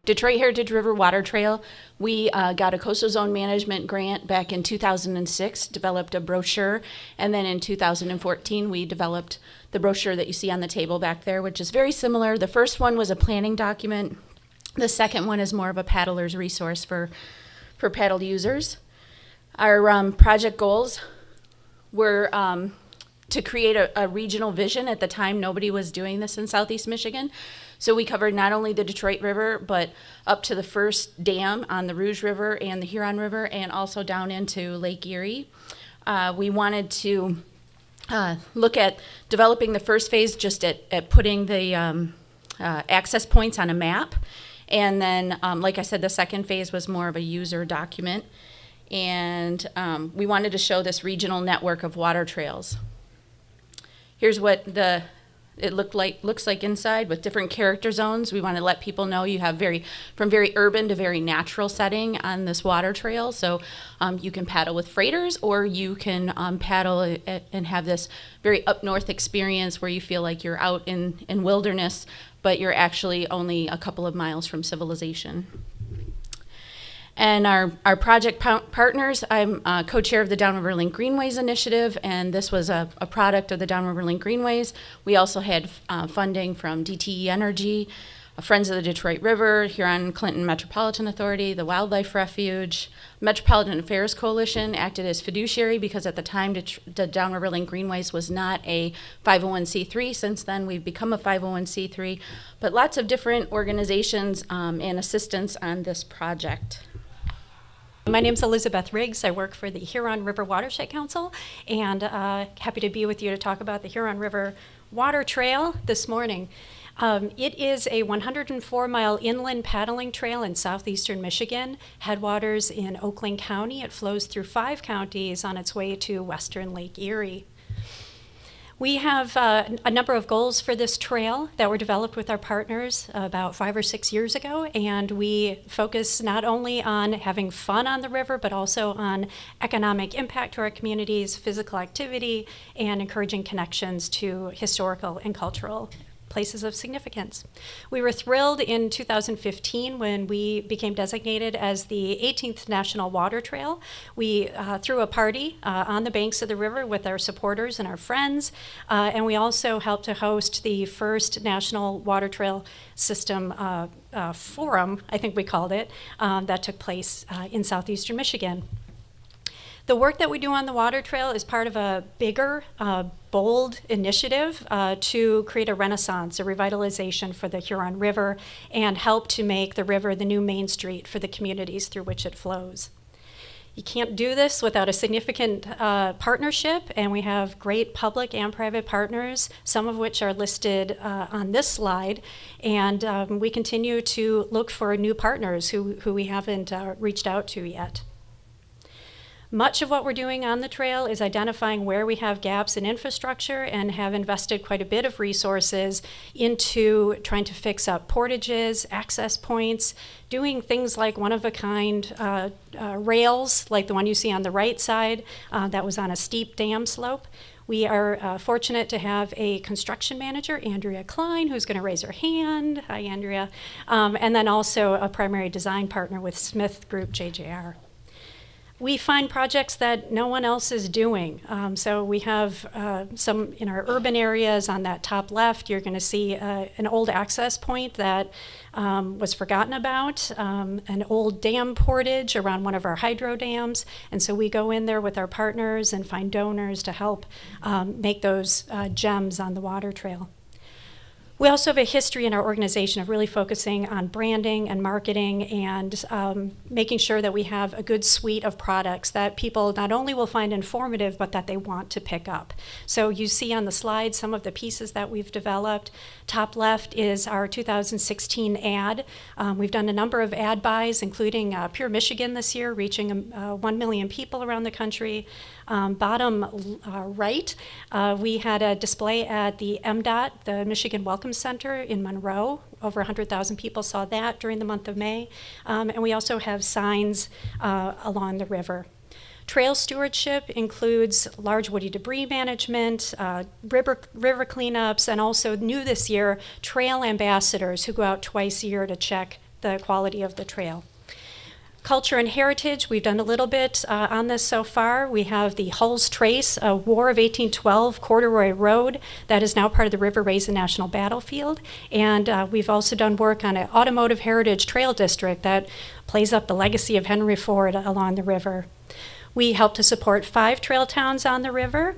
Detroit Heritage River Water Trail, we got a coastal zone management grant back in 2006, developed a brochure, and then in 2014 we developed the brochure that you see on the table back there, which is very similar. The first one was a planning document. The second one is more of a paddler's resource for paddle users. Our project goals were to create a regional vision. At the time, nobody was doing this in Southeast Michigan. So we covered not only the Detroit River, but up to the first dam on the Rouge River and the Huron River, and also down into Lake Erie. We wanted to look at developing the first phase just at putting the access points on a map. And then, like I said, the second phase was more of a user document. And we wanted to show this regional network of water trails. Here's what it looks like inside with different character zones. We want to let people know you have from very urban to very natural setting on this water trail. So you can paddle with freighters, or you can paddle and have this very up north experience where you feel like you're out in wilderness, but you're actually only a couple of miles from civilization. And our project partners, I'm co-chair of the Downriver Link Greenways Initiative, and this was a product of the Downriver Link Greenways. We also had funding from DTE Energy, Friends of the Detroit River, Huron Clinton Metropolitan Authority, the Wildlife Refuge. Metropolitan Affairs Coalition acted as fiduciary because at the time the Downriver Link Greenways was not a 501c3. Since then we've become a 501c3, but lots of different organizations and assistance on this project. My name's Elizabeth Riggs. I work for the Huron River Watershed Council, and happy to be with you to talk about the Huron River Water Trail this morning. It is a 104-mile inland paddling trail in southeastern Michigan, headwaters in Oakland County. It flows through 5 counties on its way to western Lake Erie. We have a number of goals for this trail that were developed with our partners about 5 or 6 years ago, and we focus not only on having fun on the river, but also on economic impact to our communities, physical activity, and encouraging connections to historical and cultural places of significance. We were thrilled in 2015 when we became designated as the 18th National Water Trail. We threw a party on the banks of the river with our supporters and our friends, and we also helped to host the first National Water Trail System Forum, I think we called it, that took place in southeastern Michigan. The work that we do on the water trail is part of a bigger, bold initiative to create a renaissance, a revitalization for the Huron River, and help to make the river the new main street for the communities through which it flows. You can't do this without a significant partnership, and we have great public and private partners, some of which are listed on this slide, and we continue to look for new partners who we haven't reached out to yet. Much of what we're doing on the trail is identifying where we have gaps in infrastructure and have invested quite a bit of resources into trying to fix up portages, access points, doing things like one-of-a-kind rails, like the one you see on the right side that was on a steep dam slope. We are fortunate to have a construction manager, Andrea Klein, who's going to raise her hand. Hi, Andrea. And then also a primary design partner with Smith Group JJR. We find projects that no one else is doing. So we have some in our urban areas. On that top left, you're going to see an old access point that was forgotten about, an old dam portage around one of our hydro dams. And so we go in there with our partners and find donors to help make those gems on the water trail. We also have a history in our organization of really focusing on branding and marketing and making sure that we have a good suite of products that people not only will find informative, but that they want to pick up. So you see on the slide some of the pieces that we've developed. Top left is our 2016 ad. We've done a number of ad buys, including Pure Michigan this year, reaching 1 million people around the country. Bottom right, we had a display at the MDOT, the Michigan Welcome Center in Monroe. Over 100,000 people saw that during the month of May. And we also have signs along the river. Trail stewardship includes large woody debris management, river cleanups, and also new this year, trail ambassadors who go out twice a year to check the quality of the trail. Culture and heritage, we've done a little bit on this so far. We have the Hull's Trace, a War of 1812 corduroy road that is now part of the River Raisin National Battlefield. And we've also done work on an automotive heritage trail district that plays up the legacy of Henry Ford along the river. We help to support 5 trail towns on the river,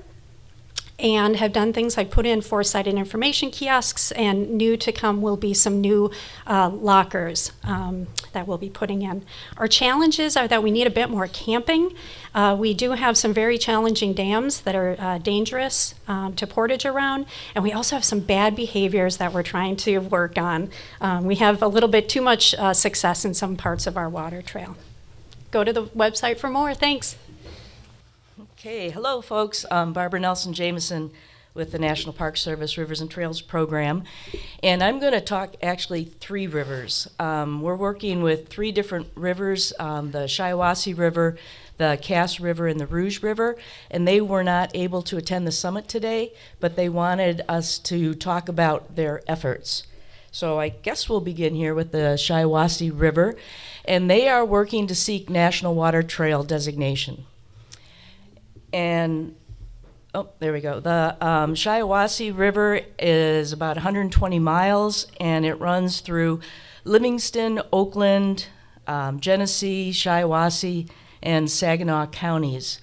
and have done things like put in 4-sided information kiosks, and new to come will be some new lockers that we'll be putting in. Our challenges are that we need a bit more camping. We do have some very challenging dams that are dangerous to portage around, and we also have some bad behaviors that we're trying to work on. We have a little bit too much success in some parts of our water trail. Go to the website for more. Thanks. Okay, hello folks. I'm Barbara Nelson Jameson with the National Park Service Rivers and Trails Program, and I'm going to talk actually 3 rivers. We're working with 3 different rivers, the Shiawassee River, the Cass River, and the Rouge River, and they were not able to attend the summit today, but they wanted us to talk about their efforts. So I guess we'll begin here with the Shiawassee River, and they are working to seek National Water Trail designation. And, oh, there we go. The Shiawassee River is about 120 miles, and it runs through Livingston, Oakland, Genesee, Shiawassee, and Saginaw counties.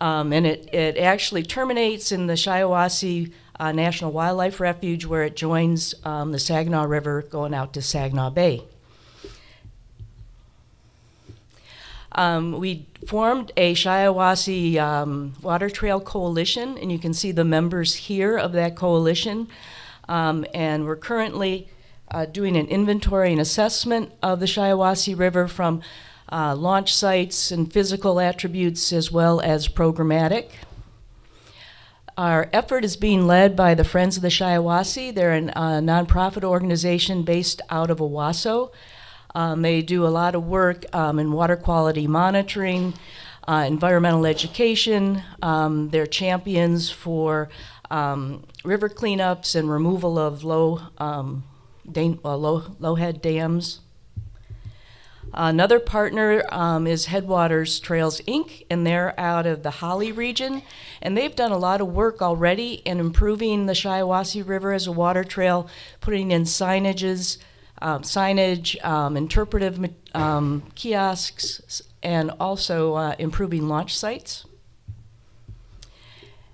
And it actually terminates in the Shiawassee National Wildlife Refuge, where it joins the Saginaw River going out to Saginaw Bay. We formed a Shiawassee Water Trail Coalition, and you can see the members here of that coalition. And we're currently doing an inventory and assessment of the Shiawassee River from launch sites and physical attributes as well as programmatic. Our effort is being led by the Friends of the Shiawassee. They're a nonprofit organization based out of Owasso. They do a lot of work in water quality monitoring, environmental education. They're champions for river cleanups and removal of low-head dams. Another partner is Headwaters Trails, Inc., and they're out of the Holly region. And they've done a lot of work already in improving the Shiawassee River as a water trail, putting in signage, interpretive kiosks, and also improving launch sites.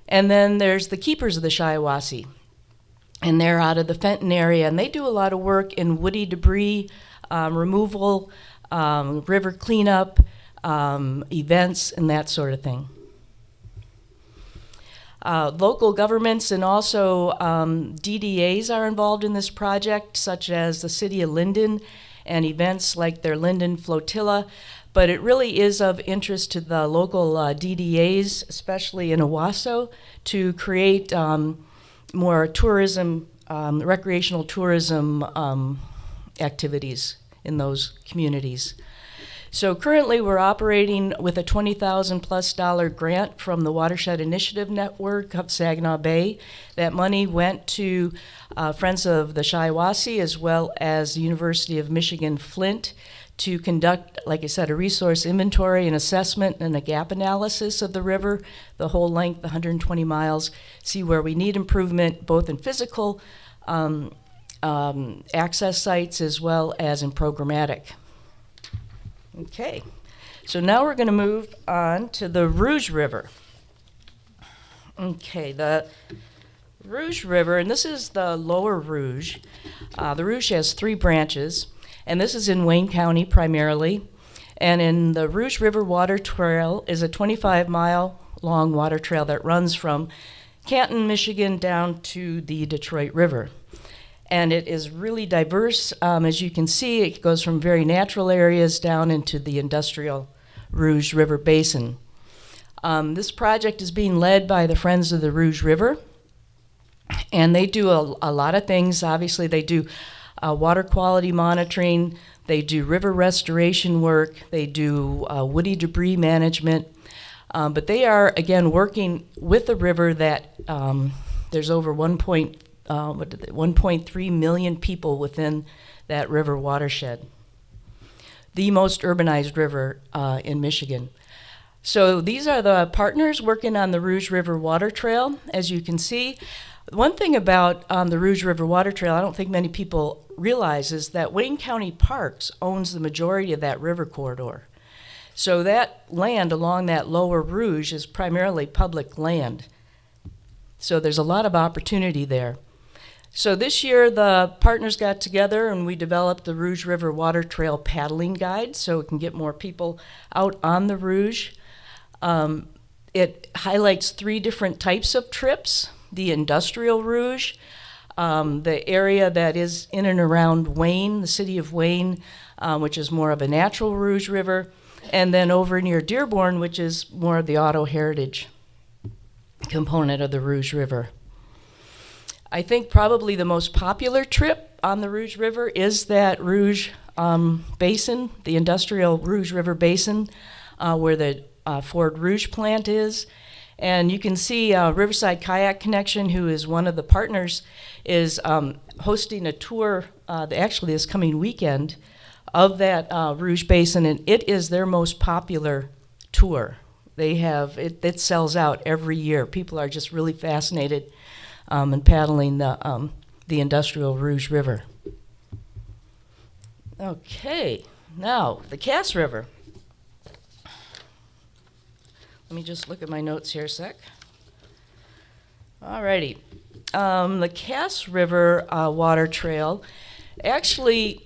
And then there's the Keepers of the Shiawassee, and they're out of the Fenton area, and they do a lot of work in woody debris removal, river cleanup, events, and that sort of thing. Local governments and also DDAs are involved in this project, such as the City of Linden and events like their Linden Flotilla. But it really is of interest to the local DDAs, especially in Owasso, to create more tourism, recreational tourism activities in those communities. So currently we're operating with a $20,000+ grant from the Watershed Initiative Network of Saginaw Bay. That money went to Friends of the Shiawassee as well as the University of Michigan Flint to conduct, like I said, a resource inventory and assessment and a gap analysis of the river, the whole length, 120 miles, see where we need improvement both in physical access sites as well as in programmatic. Okay, so now we're going to move on to the Rouge River. Okay, the Rouge River, and this is the lower Rouge. The Rouge has 3 branches, and this is in Wayne County primarily. And in the Rouge River Water Trail is a 25-mile long water trail that runs from Canton, Michigan down to the Detroit River. And it is really diverse. As you can see, it goes from very natural areas down into the industrial Rouge River Basin. This project is being led by the Friends of the Rouge River, and they do a lot of things. Obviously, they do water quality monitoring, they do river restoration work, they do woody debris management, but they are, again, working with a river that there's over 1.3 million people within that river watershed. the most urbanized river in Michigan. So these are the partners working on the Rouge River Water Trail. As you can see, one thing about the Rouge River Water Trail I don't think many people realize is that Wayne County Parks owns the majority of that river corridor. So that land along that lower Rouge is primarily public land. So there's a lot of opportunity there. So this year the partners got together and we developed the Rouge River Water Trail paddling guide so we can get more people out on the Rouge. It highlights 3 different types of trips: the industrial Rouge, the area that is in and around Wayne, the city of Wayne, which is more of a natural Rouge River, and then over near Dearborn, which is more of the auto heritage component of the Rouge River. I think probably the most popular trip on the Rouge River is that Rouge Basin, the industrial Rouge River Basin, where the Ford Rouge plant is. And you can see Riverside Kayak Connection, who is one of the partners, is hosting a tour actually this coming weekend of that Rouge Basin, and it is their most popular tour. They have, it sells out every year. People are just really fascinated in paddling the industrial Rouge River. Okay, now the Cass River. Let me just look at my notes here a sec. Alrighty. The Cass River Water Trail actually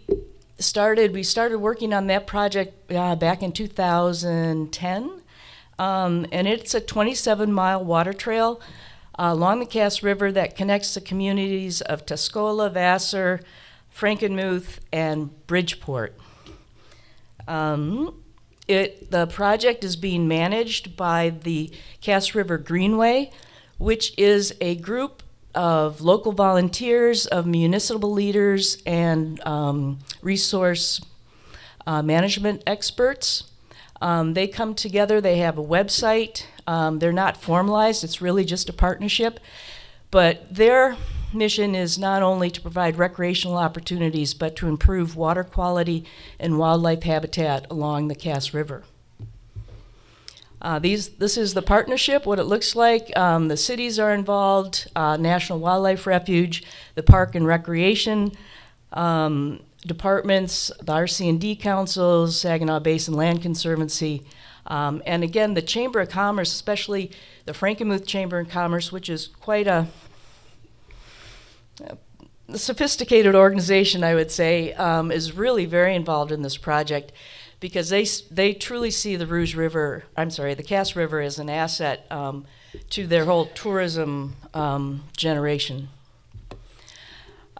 we started working on that project back in 2010. And it's a 27-mile water trail along the Cass River that connects the communities of Tuscola, Vassar, Frankenmuth, and Bridgeport. The project is being managed by the Cass River Greenway, which is a group of local volunteers, of municipal leaders, and resource management experts. They come together, they have a website. They're not formalized, it's really just a partnership. But their mission is not only to provide recreational opportunities, but to improve water quality and wildlife habitat along the Cass River. This is the partnership, what it looks like. The cities are involved, National Wildlife Refuge, the Park and Recreation departments, the RC&D councils, Saginaw Basin Land Conservancy, and again, the Chamber of Commerce, especially the Frankenmuth Chamber of Commerce, which is quite a sophisticated organization, I would say, is really very involved in this project because they truly see the the Cass River as an asset to their whole tourism generation.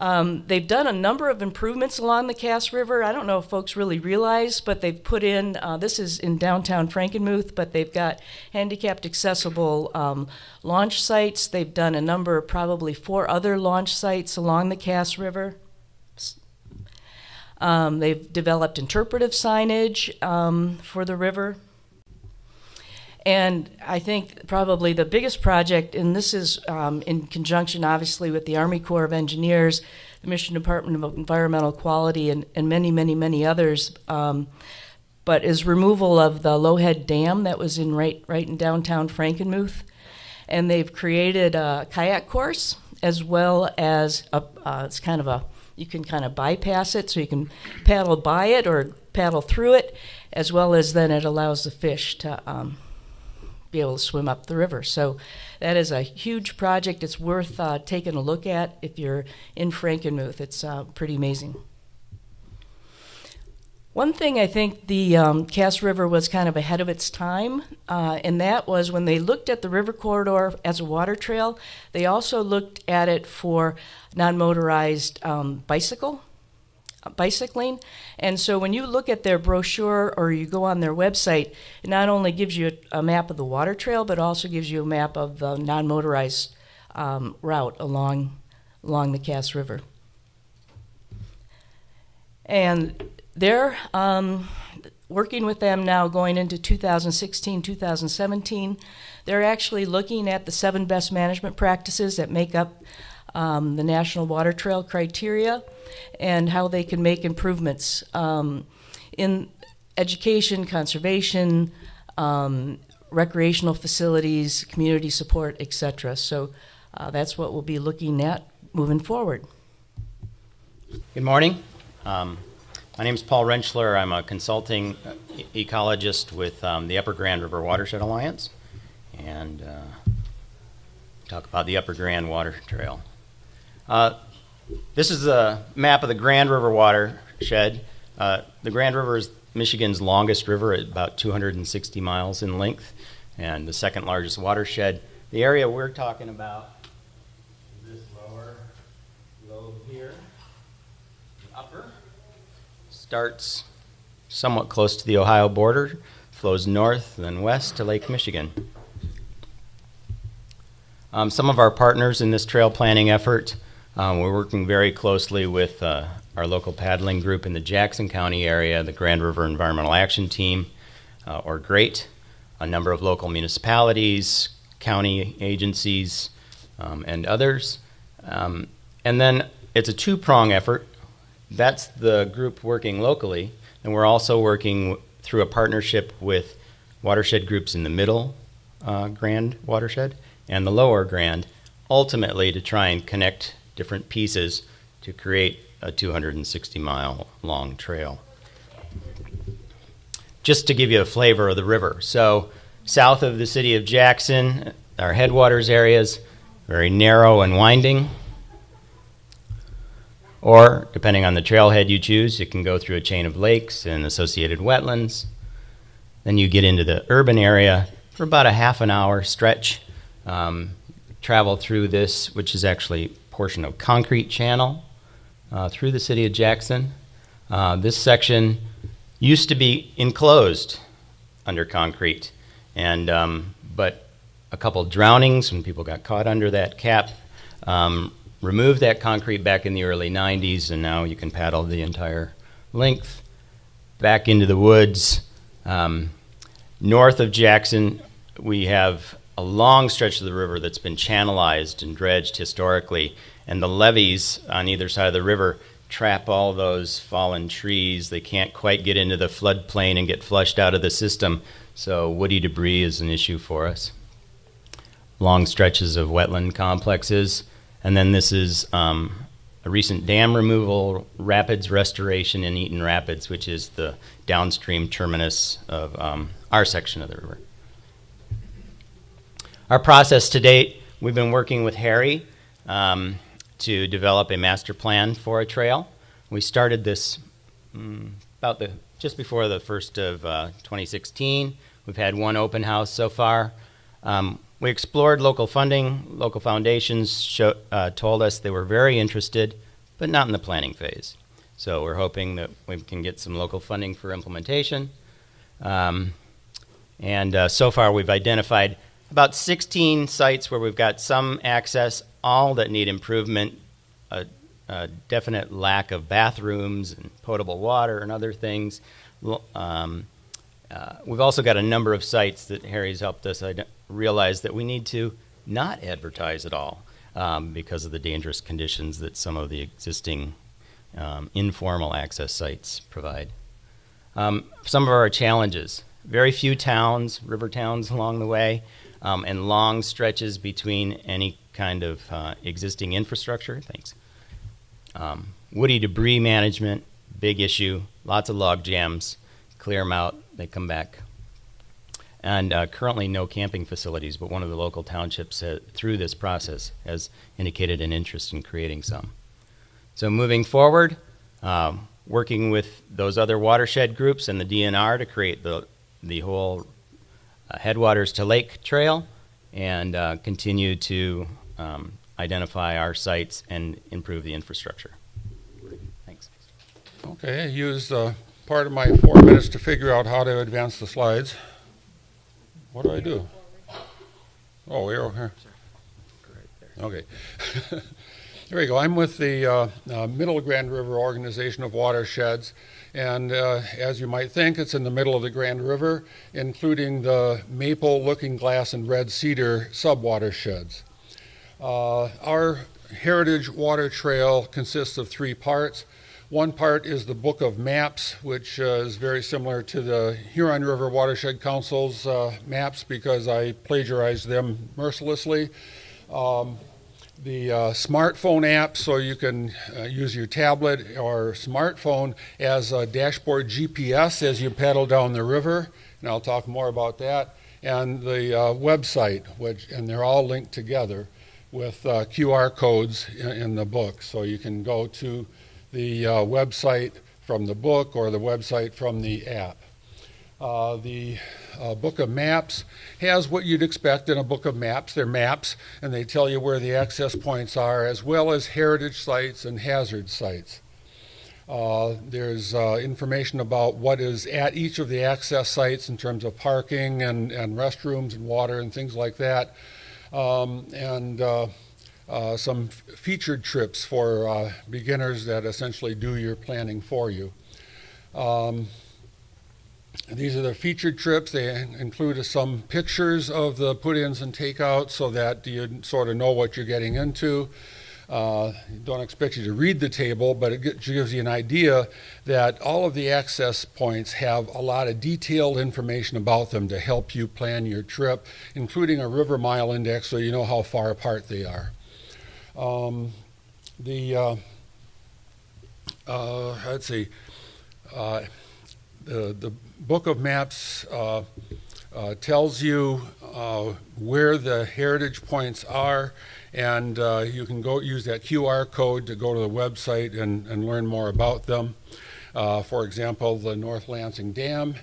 They've done a number of improvements along the Cass River. I don't know if folks really realize, but they've put in, this is in downtown Frankenmuth, but they've got handicapped accessible launch sites. They've done a number, probably 4 other launch sites along the Cass River. They've developed interpretive signage for the river. And I think probably the biggest project, and this is in conjunction obviously with the Army Corps of Engineers, the Michigan Department of Environmental Quality, and many, many, many others, but is removal of the Lowhead Dam that was in right in downtown Frankenmuth. And they've created a kayak course as well as it's kind of a, you can kind of bypass it, so you can paddle by it or paddle through it, as well as then it allows the fish to be able to swim up the river. So that is a huge project. It's worth taking a look at if you're in Frankenmuth. It's pretty amazing. One thing I think the Cass River was kind of ahead of its time, and that was when they looked at the river corridor as a water trail, they also looked at it for non-motorized bicycling. And so when you look at their brochure or you go on their website, it not only gives you a map of the water trail, but also gives you a map of the non-motorized route along the Cass River. And they're working with them now going into 2016, 2017. They're actually looking at the 7 best management practices that make up the National Water Trail criteria and how they can make improvements. in education, conservation, recreational facilities, community support, etc. So that's what we'll be looking at moving forward. Good morning. My name is Paul Rentschler. I'm a consulting ecologist with the Upper Grand River Watershed Alliance, and talk about the Upper Grand Water Trail. This is a map of the Grand River Watershed. The Grand River is Michigan's longest river at about 260 miles in length, and the second largest watershed. The area we're talking about is this lower lobe here. The upper starts somewhat close to the Ohio border, flows north, then west to Lake Michigan. Some of our partners in this trail planning effort, we're working very closely with our local paddling group in the Jackson County area, the Grand River Environmental Action Team, or GREAT, a number of local municipalities, county agencies, and others. And then it's a two-prong effort. That's the group working locally, and we're also working through a partnership with watershed groups in the middle Grand watershed and the lower Grand, ultimately to try and connect different pieces to create a 260-mile long trail. Just to give you a flavor of the river, so south of the city of Jackson, our headwaters areas, very narrow and winding. Or, depending on the trailhead you choose, it can go through a chain of lakes and associated wetlands. Then you get into the urban area for about a half an hour stretch. Travel through this, which is actually a portion of concrete channel through the city of Jackson. This section used to be enclosed under concrete, and but a couple drownings when people got caught under that cap removed that concrete back in the early 90s, and now you can paddle the entire length back into the woods. North of Jackson, we have a long stretch of the river that's been channelized and dredged historically, and the levees on either side of the river trap all those fallen trees. They can't quite get into the floodplain and get flushed out of the system, so woody debris is an issue for us. Long stretches of wetland complexes. And then this is a recent dam removal, rapids restoration in Eaton Rapids, which is the downstream terminus of our section of the river. Our process to date, we've been working with Harry to develop a master plan for a trail. We started this just before the 1st of 2016. We've had one open house so far. We explored local funding. Local foundations told us they were very interested, but not in the planning phase. So we're hoping that we can get some local funding for implementation. And so far we've identified about 16 sites where we've got some access, all that need improvement, a definite lack of bathrooms and potable water and other things. We've also got a number of sites that Harry's helped us realize that we need to not advertise at all because of the dangerous conditions that some of the existing informal access sites provide. Some of our challenges, very few towns, river towns along the way, and long stretches between any kind of existing infrastructure. Thanks. Woody debris management, big issue, lots of log jams, clear them out, they come back. And currently no camping facilities, but one of the local townships through this process has indicated an interest in creating some. So moving forward, working with those other watershed groups and the DNR to create the whole headwaters to lake trail and continue to identify our sites and improve the infrastructure. Thanks. Okay, I used part of my 4 minutes to figure out how to advance the slides. What do I do? Oh, we're over here. Okay. There we go. I'm with the Middle Grand River Organization of Watersheds, and as you might think, it's in the middle of the Grand River, including the Maple, Looking Glass, and Red Cedar subwatersheds. Our Heritage Water Trail consists of 3 parts. One part is the Book of Maps, which is very similar to the Huron River Watershed Council's maps because I plagiarized them mercilessly. The smartphone app, so you can use your tablet or smartphone as a dashboard GPS as you paddle down the river, and I'll talk more about that. And the website, and they're all linked together with QR codes in the book, so you can go to the website from the book or the website from the app. The Book of Maps has what you'd expect in a book of maps. They're maps, and they tell you where the access points are, as well as heritage sites and hazard sites. There's information about what is at each of the access sites in terms of parking and restrooms and water and things like that. Some featured trips for beginners that essentially do your planning for you. These are the featured trips. They include some pictures of the put-ins and takeouts so that you sort of know what you're getting into. Don't expect you to read the table, but it gives you an idea that all of the access points have a lot of detailed information about them to help you plan your trip, including a river mile index so you know how far apart they are. Let's see. The Book of Maps tells you where the heritage points are, and you can go use that QR code to go to the website and learn more about them. For example, the North Lansing Dam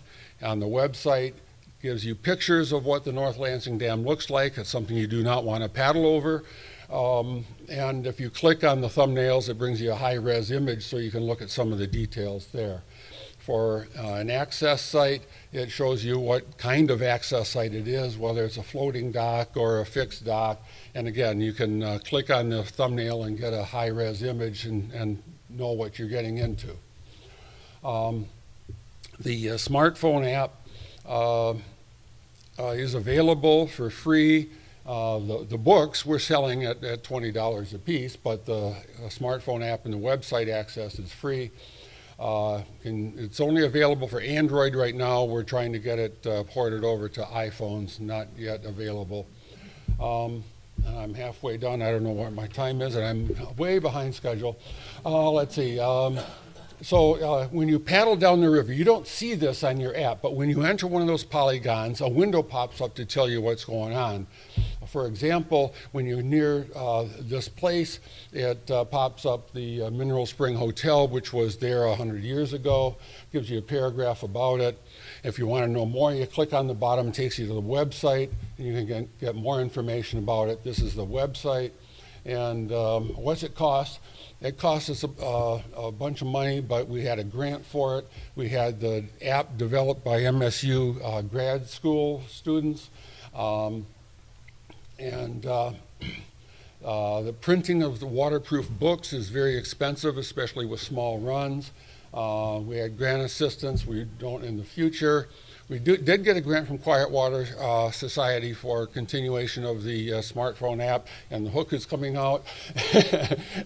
on the website gives you pictures of what the North Lansing Dam looks like. It's something you do not want to paddle over. And if you click on the thumbnails, it brings you a high-res image so you can look at some of the details there. For an access site, it shows you what kind of access site it is, whether it's a floating dock or a fixed dock. And again, you can click on the thumbnail and get a high-res image and know what you're getting into. The smartphone app is available for free. The books we're selling at $20 a piece, but the smartphone app and the website access is free. It's only available for Android right now. We're trying to get it ported over to iPhones, not yet available. I'm halfway done. I don't know what my time is, and I'm way behind schedule. Let's see. So when you paddle down the river, you don't see this on your app, but when you enter one of those polygons, a window pops up to tell you what's going on. For example, when you're near this place, it pops up the Mineral Spring Hotel, which was there 100 years ago, gives you a paragraph about it. If you want to know more, you click on the bottom, it takes you to the website, and you can get more information about it. This is the website. And what's it cost? It cost us a bunch of money, but we had a grant for it. We had the app developed by MSU grad school students. The printing of the waterproof books is very expensive, especially with small runs. We had grant assistance. We don't in the future. We did get a grant from Quiet Water Society for continuation of the smartphone app, and the hook is coming out.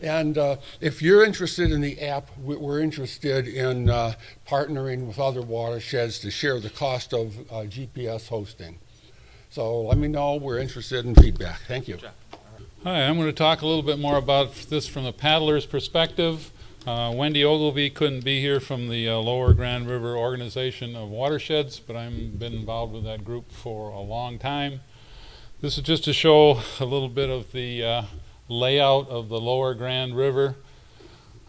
And if you're interested in the app, we're interested in partnering with other watersheds to share the cost of GPS hosting. So let me know. We're interested in feedback. Thank you. Hi, I'm going to talk a little bit more about this from the paddler's perspective. Wendy Ogilvie couldn't be here from the Lower Grand River Organization of Watersheds, but I've been involved with that group for a long time. This is just to show a little bit of the layout of the Lower Grand River.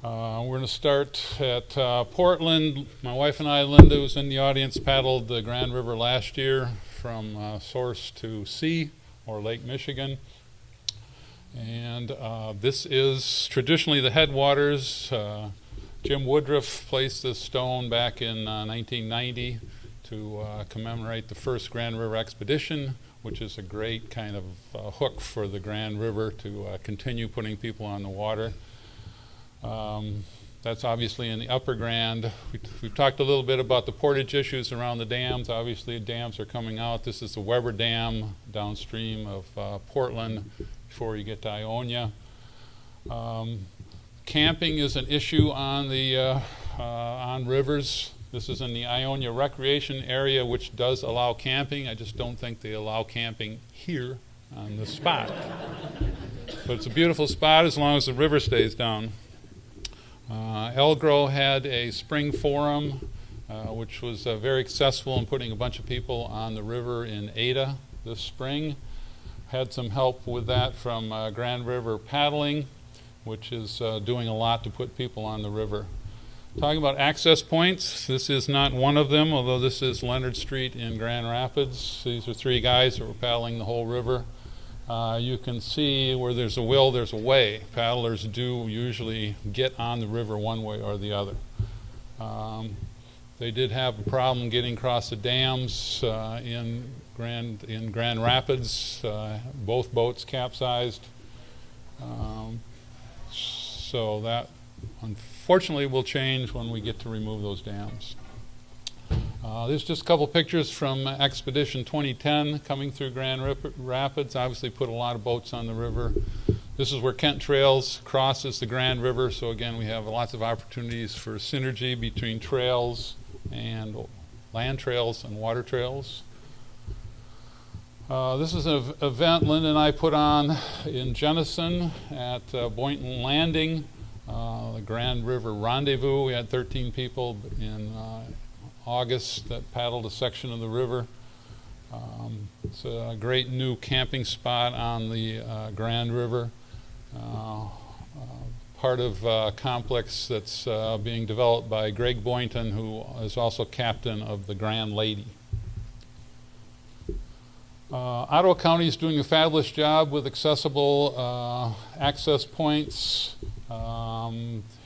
We're going to start at Portland. My wife and I, Linda, who's in the audience, paddled the Grand River last year from source to sea, or Lake Michigan. And this is traditionally the headwaters. Jim Woodruff placed this stone back in 1990 to commemorate the first Grand River expedition, which is a great kind of hook for the Grand River to continue putting people on the water. That's obviously in the Upper Grand. We've talked a little bit about the portage issues around the dams. Obviously, dams are coming out. This is the Weber Dam downstream of Portland before you get to Ionia. Camping is an issue on the on rivers. This is in the Ionia Recreation Area, which does allow camping. I just don't think they allow camping here on this spot. But it's a beautiful spot as long as the river stays down. Elgro had a spring forum, which was very successful in putting a bunch of people on the river in Ada this spring. Had some help with that from Grand River Paddling, which is doing a lot to put people on the river. Talking about access points, this is not one of them, although this is Leonard Street in Grand Rapids. These are 3 guys that were paddling the whole river. You can see where there's a will, there's a way. Paddlers do usually get on the river one way or the other. They did have a problem getting across the dams in Grand Rapids. Both boats capsized. So that unfortunately will change when we get to remove those dams. There's just a couple pictures from Expedition 2010 coming through Grand Rapids. Obviously put a lot of boats on the river. This is where Kent Trails crosses the Grand River, so again we have lots of opportunities for synergy between trails and land trails and water trails. This is an event Linda and I put on in Jenison at Boynton Landing, the Grand River Rendezvous. We had 13 people in August that paddled a section of the river. It's a great new camping spot on the Grand River. Part of a complex that's being developed by Greg Boynton, who is also captain of the Grand Lady. Ottawa County is doing a fabulous job with accessible access points.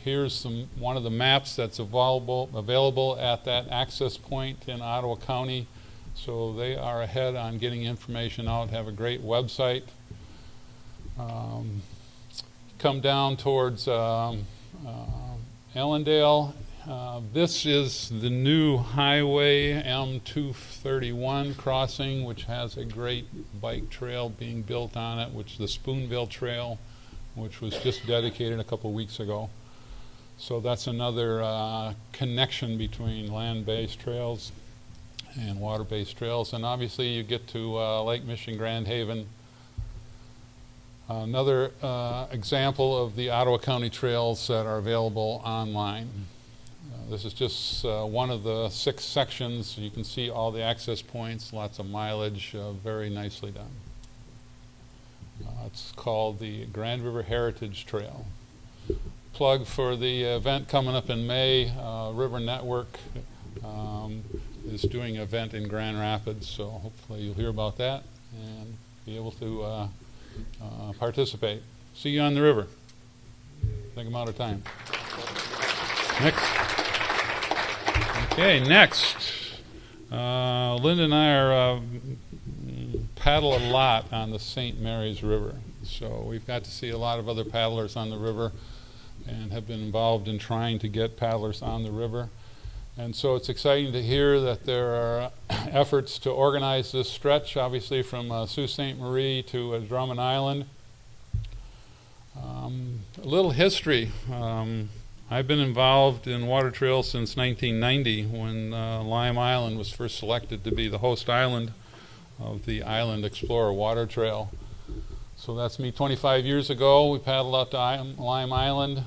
Here's one of the maps that's available at that access point in Ottawa County. So they are ahead on getting information out, have a great website. Come down towards Allendale. This is the new Highway M231 crossing, which has a great bike trail being built on it, which is the Spoonville Trail, which was just dedicated a couple weeks ago. So that's another connection between land-based trails and water-based trails. And obviously you get to Lake Michigan Grand Haven. Another example of the Ottawa County trails that are available online. This is just one of the 6 sections. You can see all the access points, lots of mileage, very nicely done. It's called the Grand River Heritage Trail. Plug for the event coming up in May. River Network is doing an event in Grand Rapids, so hopefully you'll hear about that and be able to participate. See you on the river. I think I'm out of time. Next. Okay, next. Linda and I are paddle a lot on the St. Mary's River. So we've got to see a lot of other paddlers on the river and have been involved in trying to get paddlers on the river. And so it's exciting to hear that there are efforts to organize this stretch, obviously from Sault Ste. Marie to Drummond Island. A little history. I've been involved in water trails since 1990 when Lime Island was first selected to be the host island of the Island Explorer Water Trail. So that's me 25 years ago. We paddled out to Lime Island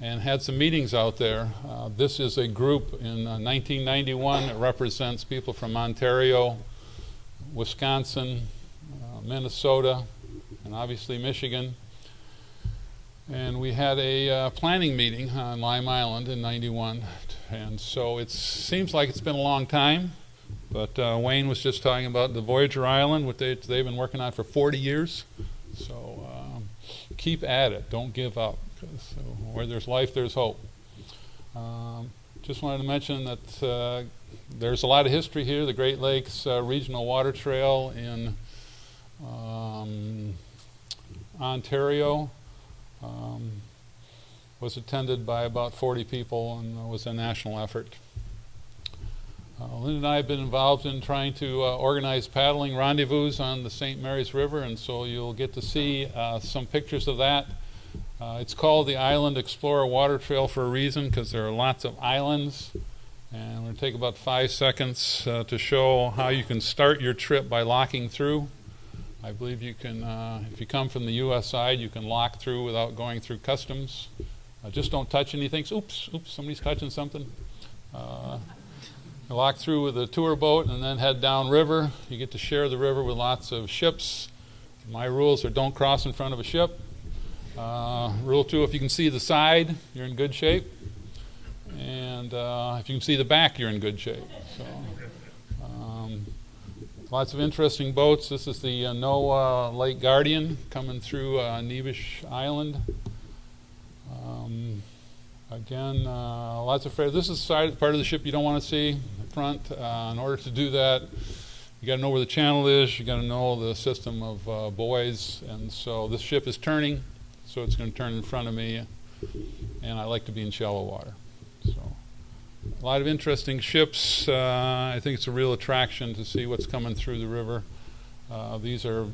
and had some meetings out there. This is a group in 1991 that represents people from Ontario, Wisconsin, Minnesota, and obviously Michigan. And we had a planning meeting on Lime Island in '91. And so it seems like it's been a long time, but Wayne was just talking about the Voyager Island, which they've been working on for 40 years. So keep at it, don't give up, because where there's life, there's hope. Just wanted to mention that there's a lot of history here. The Great Lakes Regional Water Trail in Ontario was attended by about 40 people and was a national effort. Linda and I have been involved in trying to organize paddling rendezvous on the St. Mary's River, and so you'll get to see some pictures of that. It's called the Island Explorer Water Trail for a reason, because there are lots of islands. And I'm going to take about 5 seconds to show how you can start your trip by locking through. I believe you can, if you come from the U.S. side, you can lock through without going through customs. Just don't touch anything. Oops, somebody's touching something. Lock through with a tour boat and then head down river. You get to share the river with lots of ships. My rules are don't cross in front of a ship. Rule 2, if you can see the side, you're in good shape. And if you can see the back, you're in good shape. So, lots of interesting boats. This is the NOAA Lake Guardian coming through Nevish Island. Again, lots of fair. This is part of the ship you don't want to see, the front. In order to do that, you got to know where the channel is. You got to know the system of buoys. And so this ship is turning, so it's going to turn in front of me. And I like to be in shallow water. So a lot of interesting ships. I think it's a real attraction to see what's coming through the river. These are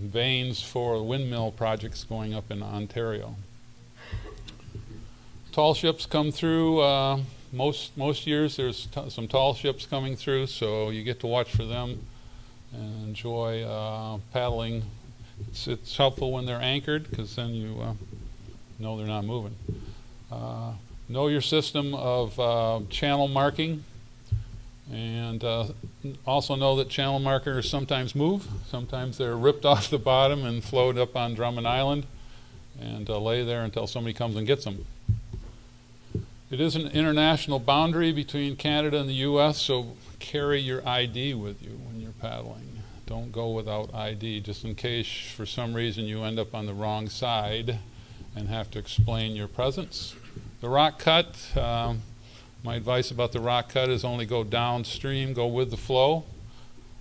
veins for windmill projects going up in Ontario. Tall ships come through. Most years there's some tall ships coming through, so you get to watch for them and enjoy paddling. It's helpful when they're anchored, because then you know they're not moving. Know your system of channel marking, and also know that channel markers sometimes move. Sometimes they're ripped off the bottom and float up on Drummond Island and lay there until somebody comes and gets them. It is an international boundary between Canada and the U.S., so carry your ID with you when you're paddling. Don't go without ID, just in case for some reason you end up on the wrong side and have to explain your presence. The rock cut, my advice about the rock cut is only go downstream, go with the flow.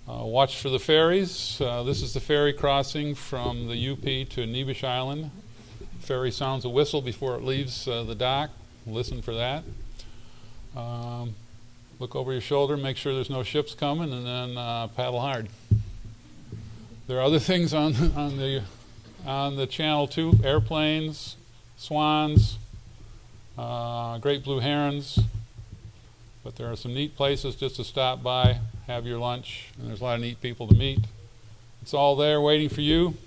Watch for the ferries. This is the ferry crossing from the UP to Nevish Island. Ferry sounds a whistle before it leaves the dock. Listen for that. Look over your shoulder, make sure there's no ships coming, and then paddle hard. There are other things on the channel too: airplanes, swans, great blue herons. But there are some neat places just to stop by, have your lunch, and there's a lot of neat people to meet. It's all there waiting for you.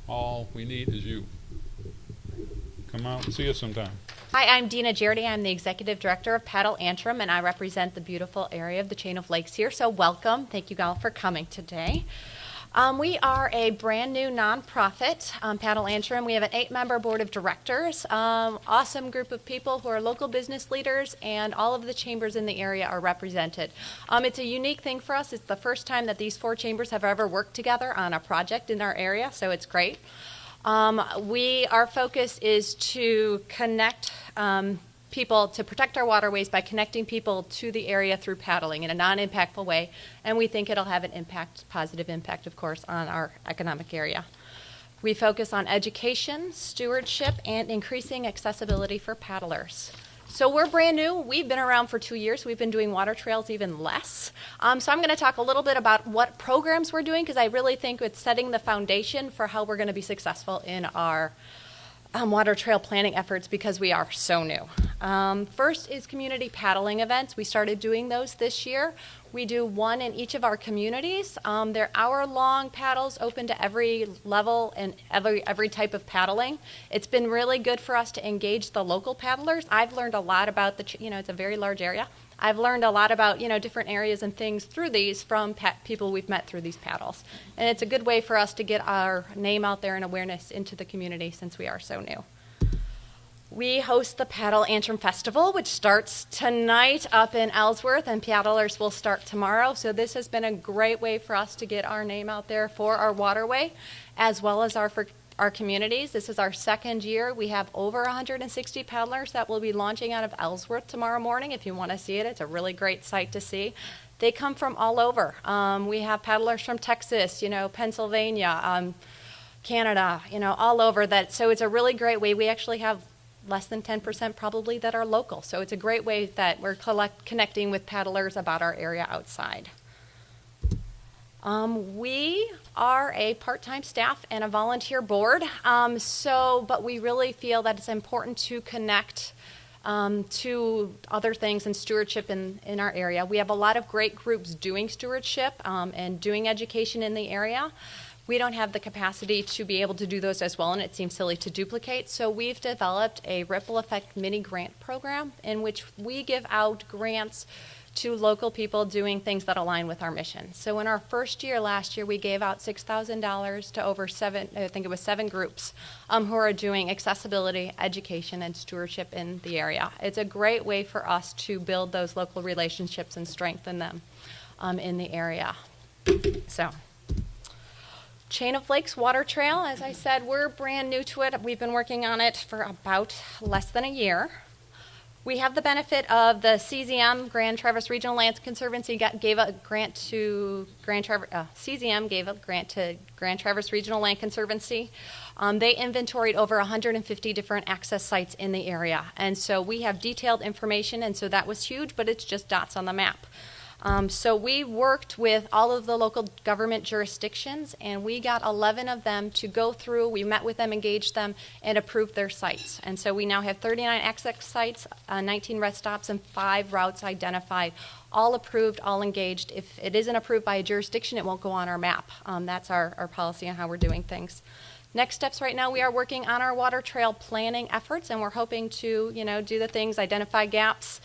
All we need is you. Come out and see us sometime. Hi, I'm Dina Jardy. I'm the Executive Director of Paddle Antrim, and I represent the beautiful area of the chain of lakes here. So welcome. Thank you all for coming today. We are a brand new nonprofit, Paddle Antrim. We have an 8-member board of directors, awesome group of people who are local business leaders, and all of the chambers in the area are represented. It's a unique thing for us. It's the first time that these 4 chambers have ever worked together on a project in our area, so it's great. Our focus is to connect people, to protect our waterways by connecting people to the area through paddling in a non-impactful way, and we think it'll have an impact, positive impact, of course, on our economic area. We focus on education, stewardship, and increasing accessibility for paddlers. So we're brand new. We've been around for 2 years. We've been doing water trails even less. So I'm going to talk a little bit about what programs we're doing, because I really think it's setting the foundation for how we're going to be successful in our water trail planning efforts, because we are so new. First is community paddling events. We started doing those this year. We do one in each of our communities. They're hour-long paddles open to every level and every type of paddling. It's been really good for us to engage the local paddlers. I've learned a lot about it's a very large area. I've learned a lot about, different areas and things through these from people we've met through these paddles. And it's a good way for us to get our name out there and awareness into the community since we are so new. We host the Paddle Antrim Festival, which starts tonight up in Ellsworth, and paddlers will start tomorrow. So this has been a great way for us to get our name out there for our waterway, as well as for our communities. This is our 2nd year. We have over 160 paddlers that will be launching out of Ellsworth tomorrow morning. If you want to see it, it's a really great sight to see. They come from all over. We have paddlers from Texas, Pennsylvania, Canada, all over that. So it's a really great way. We actually have less than 10% probably that are local. So it's a great way that we're connecting with paddlers about our area outside. We are a part-time staff and a volunteer board, but we really feel that it's important to connect to other things and stewardship in our area. We have a lot of great groups doing stewardship and doing education in the area. We don't have the capacity to be able to do those as well, and it seems silly to duplicate. So we've developed a Ripple Effect mini grant program in which we give out grants to local people doing things that align with our mission. So in our first year last year, we gave out $6,000 to over seven groups who are doing accessibility, education, and stewardship in the area. It's a great way for us to build those local relationships and strengthen them in the area. So, Chain of Lakes Water Trail, as I said, we're brand new to it. We've been working on it for about less than a year. We have the benefit of the CZM, Grand Traverse Regional Land Conservancy, gave a grant to CZM gave a grant to Grand Traverse Regional Land Conservancy. They inventoried over 150 different access sites in the area, and so we have detailed information, and so that was huge, but it's just dots on the map. So we worked with all of the local government jurisdictions, and we got 11 of them to go through. We met with them, engaged them, and approved their sites. And so we now have 39 access sites, 19 rest stops, and 5 routes identified, all approved, all engaged. If it isn't approved by a jurisdiction, it won't go on our map. That's our policy on how we're doing things. Next steps right now, we are working on our water trail planning efforts, and we're hoping to, do the things, identify gaps,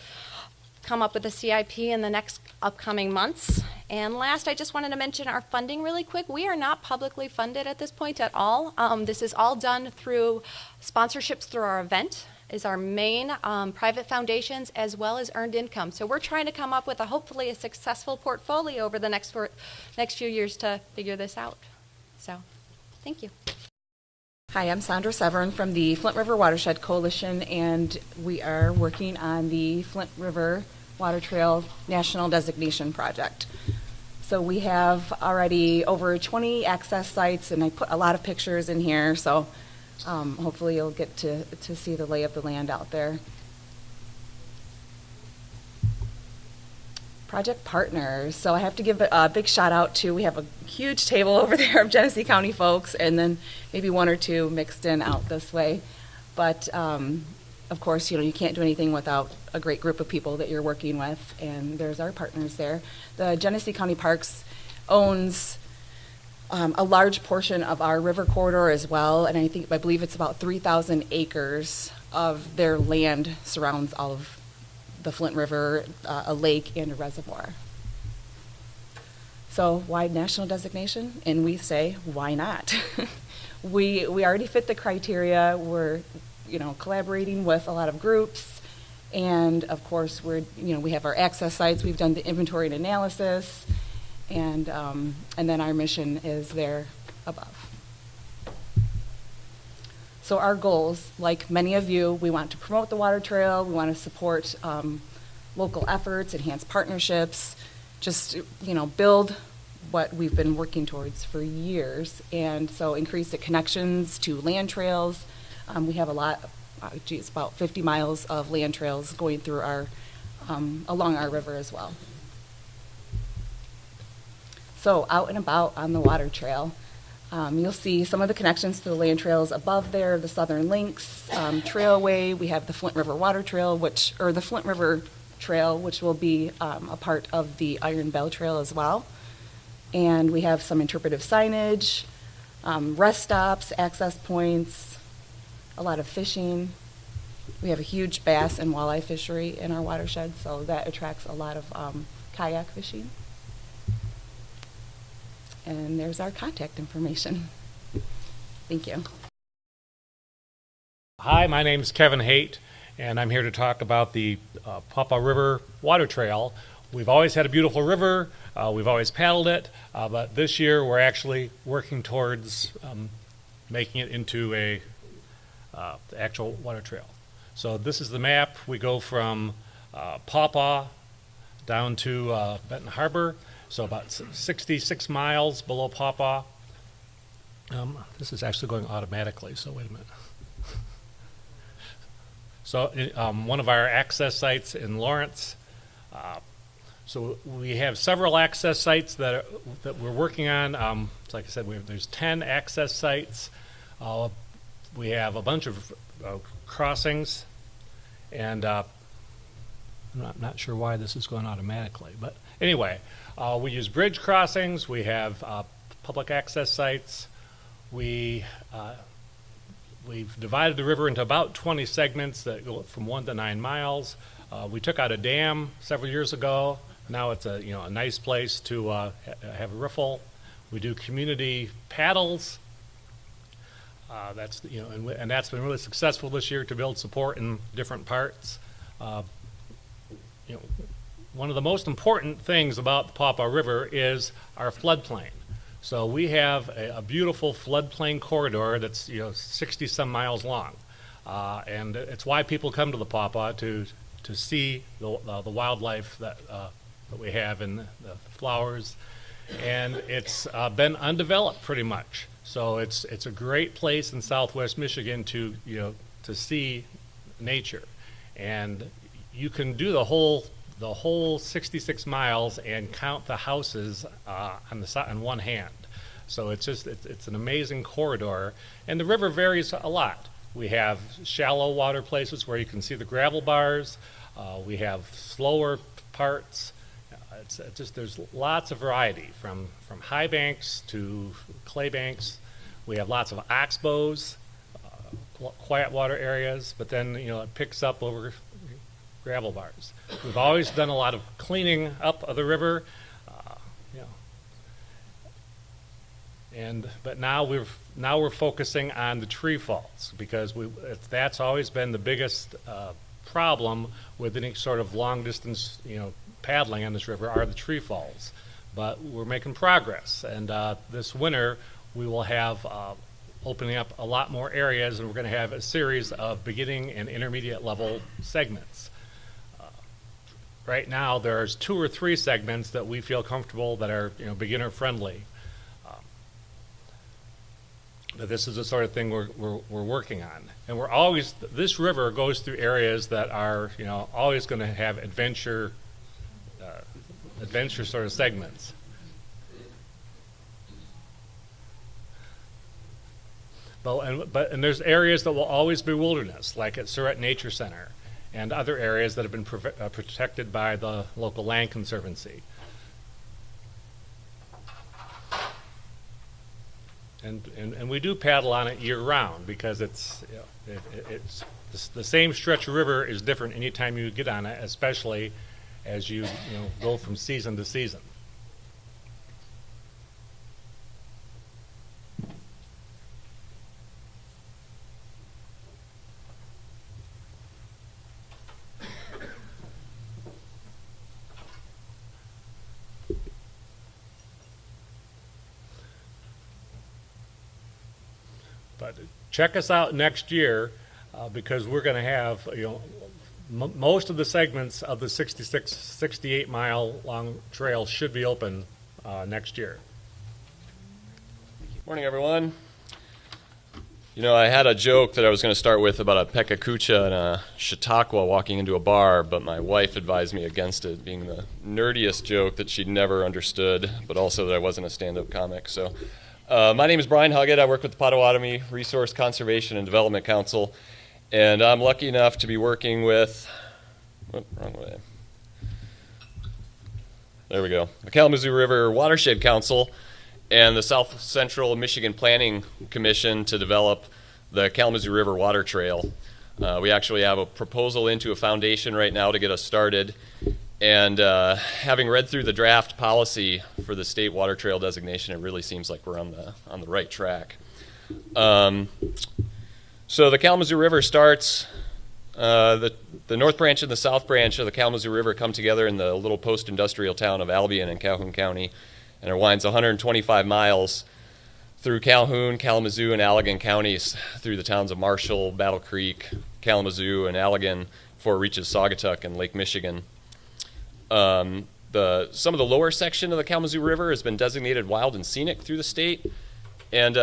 come up with a CIP in the next upcoming months. And last, I just wanted to mention our funding really quick. We are not publicly funded at this point at all. This is all done through sponsorships through our event, is our main private foundations, as well as earned income. So we're trying to come up with hopefully a successful portfolio over the next few years to figure this out. So, thank you. Hi, I'm Sandra Severin from the Flint River Watershed Coalition, and we are working on the Flint River Water Trail National Designation Project. So we have already over 20 access sites, and I put a lot of pictures in here, so hopefully you'll get to see the lay of the land out there. Project partners. So I have to give a big shout out to, we have a huge table over there of Genesee County folks, and then maybe one or two mixed in out this way. But of course, you can't do anything without a great group of people that you're working with, and there's our partners there. The Genesee County Parks owns a large portion of our river corridor as well, and I believe it's about 3,000 acres of their land surrounds all of the Flint River, a lake, and a reservoir. So why national designation? And we say, why not? we already fit the criteria. We're collaborating with a lot of groups, and of course we have our access sites. We've done the inventory and analysis, and then our mission is there above. So our goals, like many of you, we want to promote the water trail, we want to support local efforts, enhance partnerships, just build what we've been working towards for years, and so increase the connections to land trails. We have a lot, it's about 50 miles of land trails going through along our river as well. So out and about on the water trail. You'll see some of the connections to the land trails above there, the Southern Links Trailway. We have the Flint River Water Trail, the Flint River Trail, which will be a part of the Iron Bell Trail as well. And we have some interpretive signage, rest stops, access points, a lot of fishing. We have a huge bass and walleye fishery in our watershed, so that attracts a lot of kayak fishing. And there's our contact information. Thank you. Hi, my name is Kevin Haight, and I'm here to talk about the Pawpaw River Water Trail. We've always had a beautiful river. We've always paddled it, but this year we're actually working towards making it into a the actual water trail. So this is the map. We go from Pawpaw down to Benton Harbor. So about 66 miles below Pawpaw. This is actually going automatically, so wait a minute. So one of our access sites in Lawrence, So we have several access sites that we're working on. Like I said, there's 10 access sites. We have a bunch of crossings, and I'm not sure why this is going automatically, but anyway, we use bridge crossings. We have public access sites. We've divided the river into about 20 segments that go from 1 to 9 miles. We took out a dam several years ago. Now it's a nice place to have a riffle. We do community paddles. That's and that's been really successful this year to build support in different parts. One of the most important things about the Pawpaw River is our floodplain. So we have a beautiful floodplain corridor that's 60 some miles long, and it's why people come to the Pawpaw to see the wildlife that we have in the flowers, and it's been undeveloped pretty much. So it's a great place in Southwest Michigan to see nature, and you can do the whole 66 miles and count the houses on one hand. So it's an amazing corridor, and the river varies a lot. We have shallow water places where you can see the gravel bars. We have slower parts. There's lots of variety from high banks to clay banks. We have lots of oxbows, quiet water areas, but then it picks up over gravel bars. We've always done a lot of cleaning up of the river, but now we're focusing on the tree falls, because that's always been the biggest problem with any sort of long distance paddling on this river are the tree falls. But we're making progress, and this winter we will have opening up a lot more areas, and we're going to have a series of beginning and intermediate level segments. Right now there's 2 or 3 segments that we feel comfortable that are beginner friendly. But this is the sort of thing we're working on, and this river goes through areas that are always going to have adventure sort of segments. And there's areas that will always be wilderness, like at Surratt Nature Center, and other areas that have been protected by the local land conservancy. And we do paddle on it year round, because it's the same stretch of river is different anytime you get on it, especially as you go from season to season. But check us out next year, because we're going to have most of the segments of the 68 mile long trail should be open next year. Morning, everyone. I had a joke that I was going to start with about a PechaKucha and a Chautauqua walking into a bar, but my wife advised me against it, being the nerdiest joke that she'd never understood, but also that I wasn't a stand-up comic. So my name is Brian Huggett. I work with the Potawatomi Resource Conservation and Development Council, and I'm lucky enough to be working with, wrong way. There we go. The Kalamazoo River Watershed Council and the South Central Michigan Planning Commission to develop the Kalamazoo River Water Trail. We actually have a proposal into a foundation right now to get us started. And having read through the draft policy for the state water trail designation, it really seems like we're on the right track. So the Kalamazoo River starts, the north branch and the south branch of the Kalamazoo River come together in the little post-industrial town of Albion in Calhoun County, and it winds 125 miles through Calhoun, Kalamazoo, and Allegan counties through the towns of Marshall, Battle Creek, Kalamazoo, and Allegan before it reaches Saugatuck and Lake Michigan. Some of the lower section of the Kalamazoo River has been designated wild and scenic through the state, and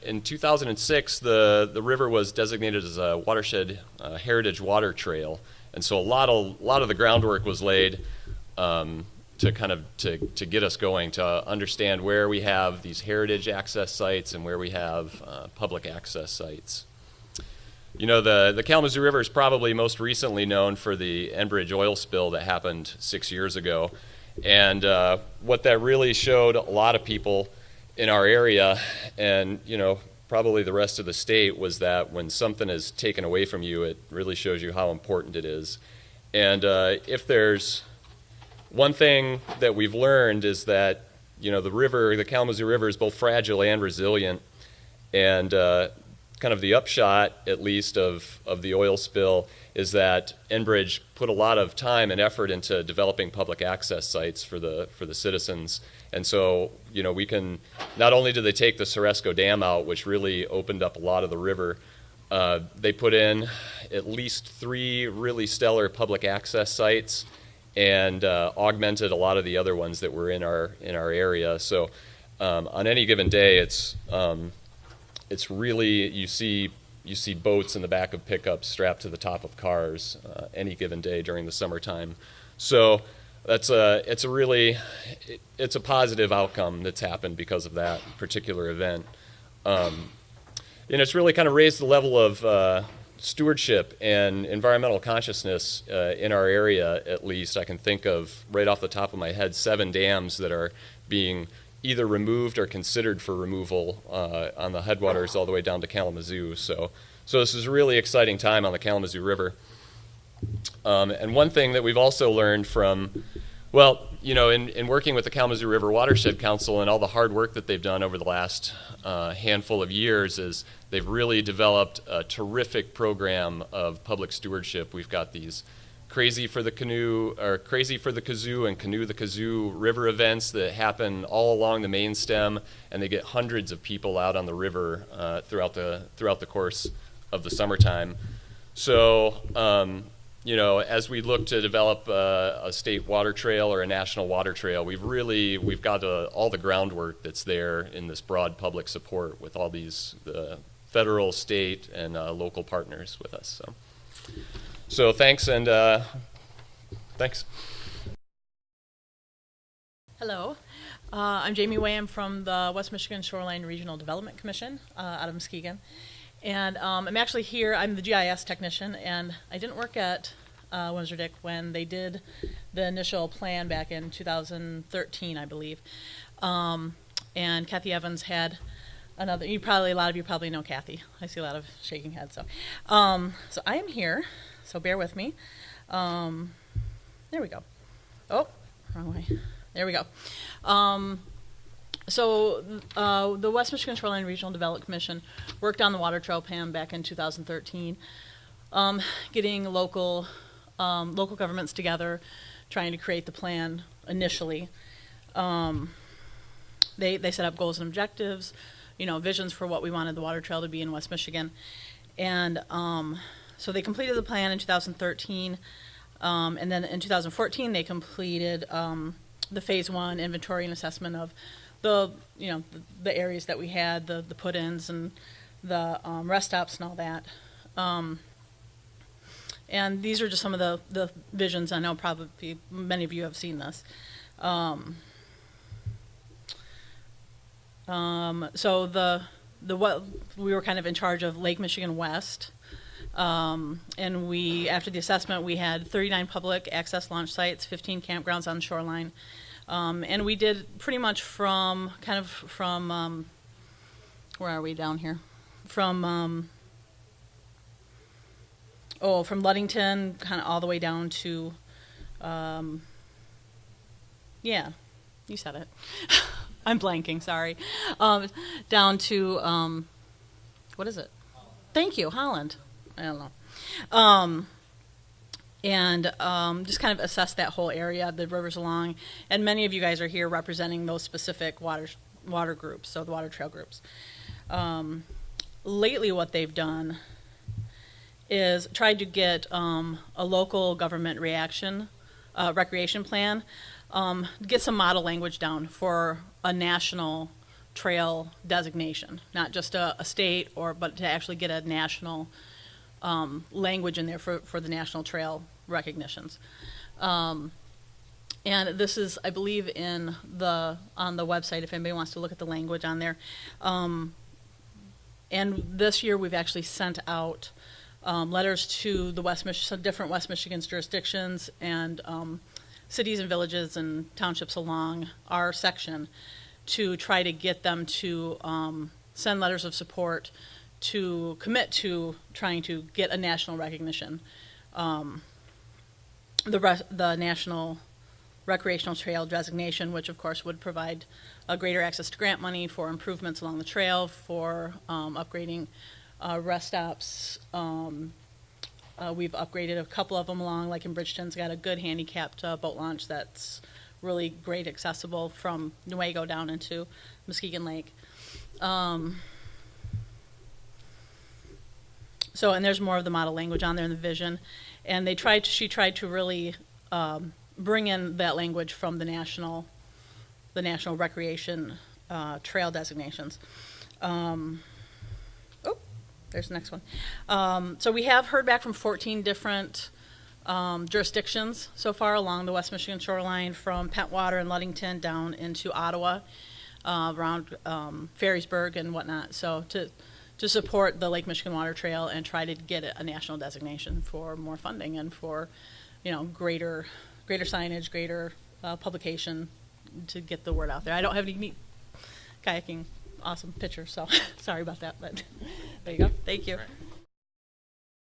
in 2006 the river was designated as a watershed heritage water trail, and so a lot of the groundwork was laid to kind of to get us going, to understand where we have these heritage access sites and where we have public access sites. You know, the Kalamazoo River is probably most recently known for the Enbridge oil spill that happened 6 years ago. And what that really showed a lot of people in our area, and, you know, probably the rest of the state, was that when something is taken away from you, it really shows you how important it is. And if there's one thing that we've learned is that, you know, the Kalamazoo River is both fragile and resilient. And kind of the upshot, at least, of the oil spill is that Enbridge put a lot of time and effort into developing public access sites for the citizens. And so, you know, we can, not only did they take the Ceresco Dam out, which really opened up a lot of the river, they put in at least 3 really stellar public access sites and augmented a lot of the other ones that were in our area. So on any given day, it's really, you see boats in the back of pickups strapped to the top of cars any given day during the summertime. So it's a positive outcome that's happened because of that particular event. And it's really kind of raised the level of stewardship and environmental consciousness in our area. At least I can think of, right off the top of my head, 7 dams that are being either removed or considered for removal on the headwaters all the way down to Kalamazoo. So this is a really exciting time on the Kalamazoo River. And one thing that we've also learned from, well, you know, in working with the Kalamazoo River Watershed Council and all the hard work that they've done over the last handful of years, is they've really developed a terrific program of public stewardship. We've got these Crazy for the Kazoo and Canoe the Kazoo river events that happen all along the main stem, and they get hundreds of people out on the river throughout the course of the summertime. So, you know, as we look to develop a state water trail or a national water trail, we've got all the groundwork that's there in this broad public support with all these federal, state, and local partners with us. So thanks, and thanks. Hello, I'm Jamie Way. I'm from the West Michigan Shoreline Regional Development Commission out of Muskegon. And I'm actually here, I'm the GIS technician, and I didn't work at Windsor Dick when they did the initial plan back in 2013, I believe. And Kathy Evans had another, a lot of you probably know Kathy. I see a lot of shaking heads. So I am here. So bear with me. There we go. Oh, wrong way. There we go. So the West Michigan Shoreline Regional Development Commission worked on the water trail plan back in 2013, getting local governments together, trying to create the plan initially. They set up goals and objectives, you know, visions for what we wanted the water trail to be in West Michigan. And so they completed the plan in 2013, and then in 2014 they completed the phase 1 inventory and assessment of the areas that we had, the put-ins and the rest stops and all that. And these are just some of the visions. I know probably many of you have seen this. So we were kind of in charge of Lake Michigan West. And after the assessment, we had 39 public access launch sites, 15 campgrounds on the shoreline. And we did pretty much from where are we down here? From Ludington, kind of all the way down to, yeah, you said it. I'm blanking, sorry. Down to, what is it? Thank you, Holland. I don't know. And just kind of assess that whole area, the rivers along. And many of you guys are here representing those specific water groups, so the water trail groups. Lately what they've done is tried to get a local government recreation plan, get some model language down for a national trail designation, not just a state, but to actually get a national language in there for the national trail recognitions. And this is, I believe, on the website if anybody wants to look at the language on there. And this year we've actually sent out letters to the some different West Michigan's jurisdictions and cities and villages and townships along our section to try to get them to send letters of support to commit to trying to get a national recognition. The National Recreational Trail designation, which of course would provide a greater access to grant money for improvements along the trail, for upgrading rest stops. We've upgraded a couple of them along, like in Bridgeton's got a good handicapped boat launch that's really great, accessible from Newaygo down into Muskegon Lake. So, and there's more of the model language on there in the vision, and she tried to really bring in that language from the national recreation trail designations. There's the next one. So we have heard back from 14 different jurisdictions so far along the West Michigan shoreline, from Pentwater and Ludington down into Ottawa, around Ferrysburg and whatnot. So to support the Lake Michigan Water Trail and try to get it a national designation for more funding and for, greater signage, greater publication to get the word out there. I don't have any neat kayaking awesome pictures, so sorry about that, but there you go. Thank you.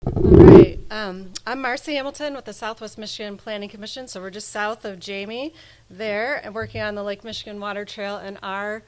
All right. I'm Marcy Hamilton with the Southwest Michigan Planning Commission, so we're just south of Jamie there and working on the Lake Michigan Water Trail in our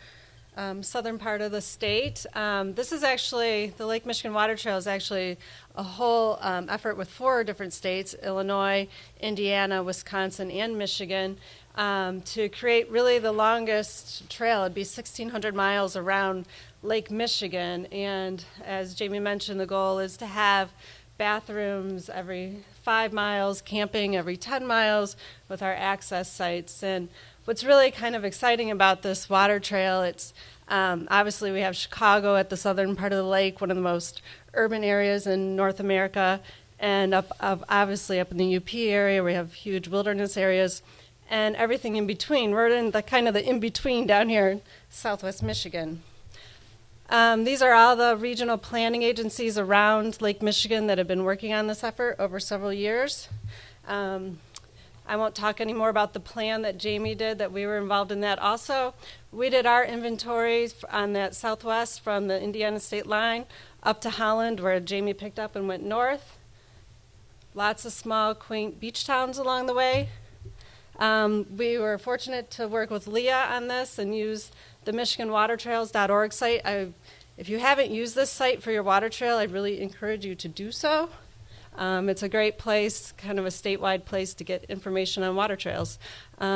southern part of the state. This is actually, the Lake Michigan Water Trail is actually a whole effort with 4 different states, Illinois, Indiana, Wisconsin, and Michigan, to create really the longest trail. It'd be 1,600 miles around Lake Michigan, and as Jamie mentioned, the goal is to have bathrooms every 5 miles, camping every 10 miles with our access sites. And what's really kind of exciting about this water trail, it's obviously we have Chicago at the southern part of the lake, one of the most urban areas in North America, and obviously up in the UP area we have huge wilderness areas and everything in between. We're in the kind of the in-between down here in Southwest Michigan. These are all the regional planning agencies around Lake Michigan that have been working on this effort over several years. I won't talk anymore about the plan that Jamie did, that we were involved in that also. We did our inventories on that southwest from the Indiana state line up to Holland, where Jamie picked up and went north. Lots of small, quaint beach towns along the way. We were fortunate to work with Leah on this and use the MichiganWaterTrails.org site. If you haven't used this site for your water trail, I really encourage you to do so. It's a great place, kind of a statewide place to get information on water trails. We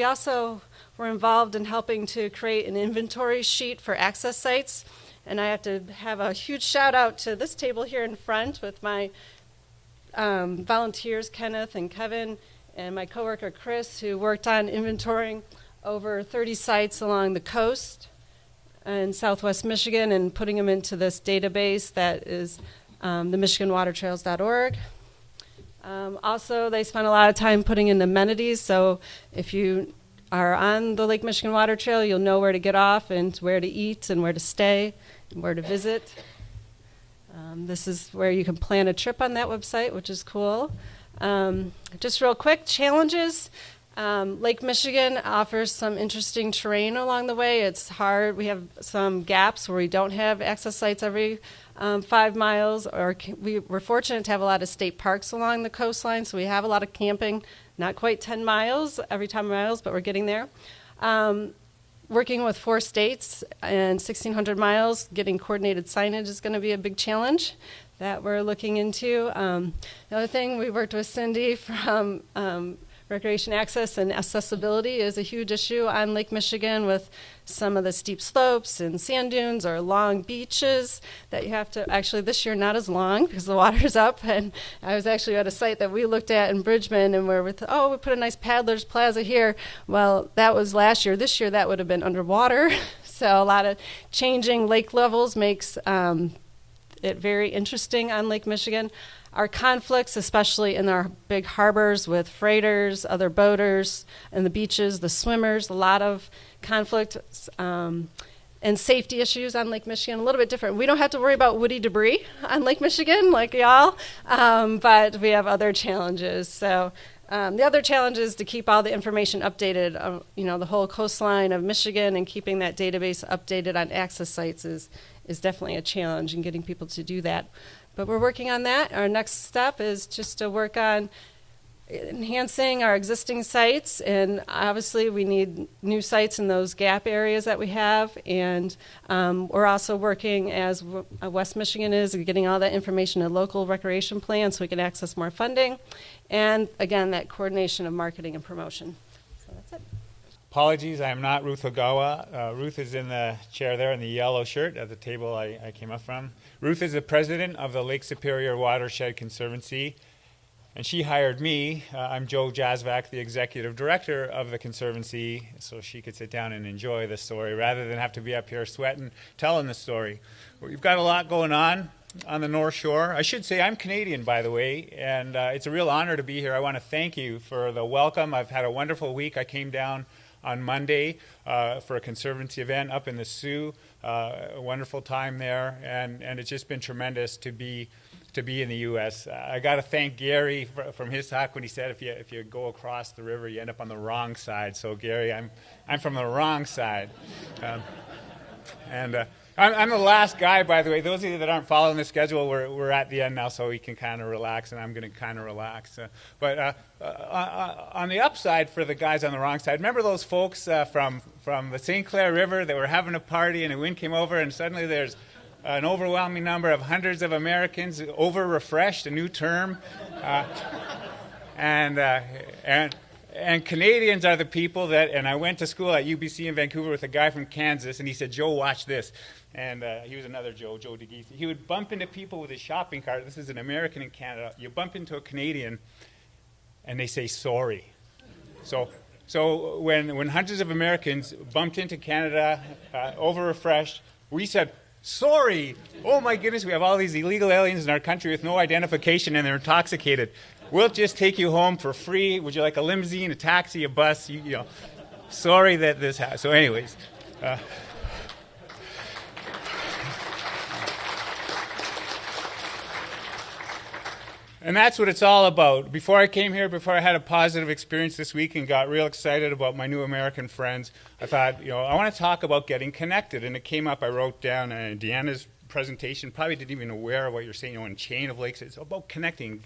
also were involved in helping to create an inventory sheet for access sites. And I have to have a huge shout out to this table here in front with my volunteers, Kenneth and Kevin, and my coworker, Chris, who worked on inventorying over 30 sites along the coast in Southwest Michigan and putting them into this database that is the MichiganWaterTrails.org. Also, they spent a lot of time putting in amenities, so if you are on the Lake Michigan Water Trail, you'll know where to get off and where to eat and where to stay and where to visit. This is where you can plan a trip on that website, which is cool. Just real quick, challenges. Lake Michigan offers some interesting terrain along the way. It's hard. We have some gaps where we don't have access sites every 5 miles. We're fortunate to have a lot of state parks along the coastline, so we have a lot of camping. Not quite 10 miles every 10 miles, but we're getting there. Working with 4 states and 1,600 miles, getting coordinated signage is going to be a big challenge that we're looking into. The other thing, we worked with Cindy from Recreation Access and Accessibility is a huge issue on Lake Michigan with some of the steep slopes and sand dunes or long beaches that you have to, actually this year not as long because the water's up, and I was actually at a site that we looked at in Bridgman and we put a nice paddler's plaza here. Well, that was last year. This year that would have been underwater. So a lot of changing lake levels makes it very interesting on Lake Michigan. our conflicts, especially in our big harbors with freighters, other boaters, and the beaches, the swimmers, a lot of conflict and safety issues on Lake Michigan, a little bit different. We don't have to worry about woody debris on Lake Michigan like y'all, but we have other challenges. So the other challenge is to keep all the information updated. The whole coastline of Michigan and keeping that database updated on access sites is definitely a challenge in getting people to do that. But we're working on that. Our next step is just to work on enhancing our existing sites, and obviously we need new sites in those gap areas that we have, and we're also working, as West Michigan is, getting all that information in a local recreation plan so we can access more funding, and again, that coordination of marketing and promotion. So that's it. Apologies, I am not Ruth Ogawa. Ruth is in the chair there in the yellow shirt at the table I came up from. Ruth is the president of the Lake Superior Watershed Conservancy, and she hired me. I'm Joe Jazvac, the executive director of the Conservancy, so she could sit down and enjoy the story rather than have to be up here sweating, telling the story. We've got a lot going on the North Shore. I should say I'm Canadian, by the way, and it's a real honor to be here. I want to thank you for the welcome. I've had a wonderful week. I came down on Monday for a Conservancy event up in the Sioux. A wonderful time there, and it's just been tremendous to be in the U.S. I got to thank Gary from his talk when he said if you go across the river, you end up on the wrong side. So Gary, I'm from the wrong side, and I'm the last guy, by the way. Those of you that aren't following the schedule, we're at the end now, so we can kind of relax, and I'm going to kind of relax. But on the upside for the guys on the wrong side, remember those folks from the St. Clair River that were having a party, and the wind came over, and suddenly there's an overwhelming number of hundreds of Americans over-refreshed, a new term, and Canadians are the people that, and I went to school at UBC in Vancouver with a guy from Kansas, and he said, Joe, watch this. And he was another Joe DeGeese. He would bump into people with his shopping cart. This is an American in Canada. You bump into a Canadian, and they say sorry. So when hundreds of Americans bumped into Canada, over-refreshed, we said, sorry. Oh my goodness, we have all these illegal aliens in our country with no identification and they're intoxicated. We'll just take you home for free. Would you like a limousine, a taxi, a bus? You know. Sorry that this happened. So anyways. And that's what it's all about. Before I came here, before I had a positive experience this week and got real excited about my new American friends, I thought, I want to talk about getting connected. And it came up, I wrote down Deanna's presentation, probably didn't even aware of what you're saying, in Chain of Lakes. It's about connecting.